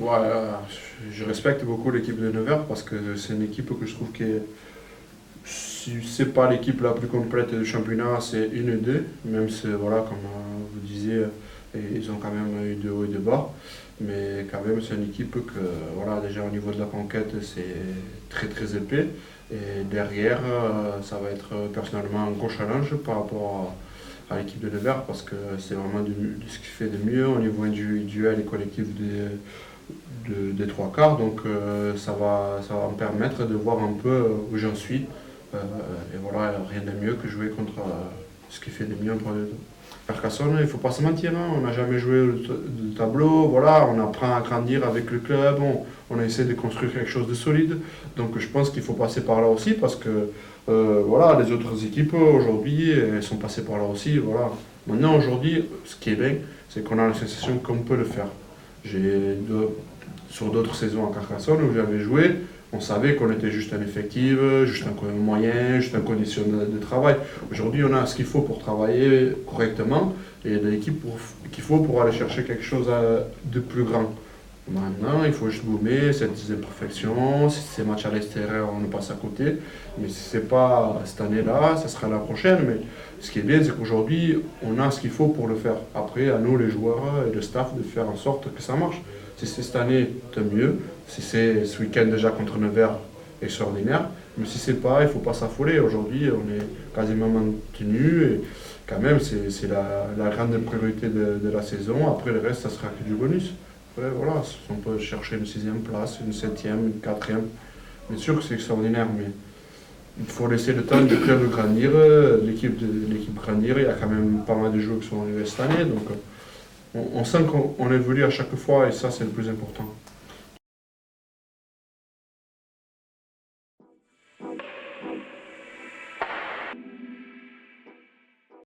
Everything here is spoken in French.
Ouais, je respecte beaucoup l'équipe de Nevers parce que c'est une équipe que je trouve qui est, si c'est pas l'équipe la plus complète du championnat, c'est une et deux, même si, voilà, comme vous disiez, ils ont quand même eu de hauts et de bas, mais quand même c'est une équipe que, voilà, déjà au niveau de la conquête, c'est très très épais, et derrière, ça va être personnellement un gros challenge par rapport à l'équipe de Nevers parce que c'est vraiment de ce qui fait de mieux au niveau individuel et collectif des trois quarts. Donc ça va me permettre de voir un peu où j'en suis. Et voilà, rien de mieux que jouer contre ce qui fait de mieux entre les deux. Carcassonne, il ne faut pas se mentir, hein, on n'a jamais joué de tableau, voilà, on apprend à grandir avec le club, on essaie de construire quelque chose de solide. Donc je pense qu'il faut passer par là aussi parce que voilà, les autres équipes aujourd'hui, elles sont passées par là aussi. Voilà. Maintenant, aujourd'hui, ce qui est bien, c'est qu'on a la sensation qu'on peut le faire. Sur d'autres saisons à Carcassonne où j'avais joué, on savait qu'on était juste un effectif, juste un moyen, juste une condition de travail. Aujourd'hui, on a ce qu'il faut pour travailler correctement et l'équipe qu'il faut pour aller chercher quelque chose de plus grand. Maintenant, il faut juste gommer cette imperfection. Si c'est match à l'extérieur, on ne passe à côté. Mais si ce n'est pas cette année-là, ça sera la prochaine. Mais ce qui est bien, c'est qu'aujourd'hui, on a ce qu'il faut pour le faire. Après, à nous, les joueurs et le staff, de faire en sorte que ça marche. Si c'est cette année, tant mieux. Si c'est ce week-end déjà contre Nevers, extraordinaire. Mais si c'est pas, il ne faut pas s'affoler. Aujourd'hui, on est quasiment maintenu. Et quand même, c'est la grande priorité de la saison. Après, le reste, ça sera que du bonus. Ouais, voilà, on peut chercher une sixième place, une septième, une quatrième. Bien sûr que c'est extraordinaire, mais il faut laisser le temps du club grandir, l'équipe grandir. Il y a quand même pas mal de joueurs qui sont arrivés cette année, donc on sent qu'on évolue à chaque fois et ça c'est le plus important.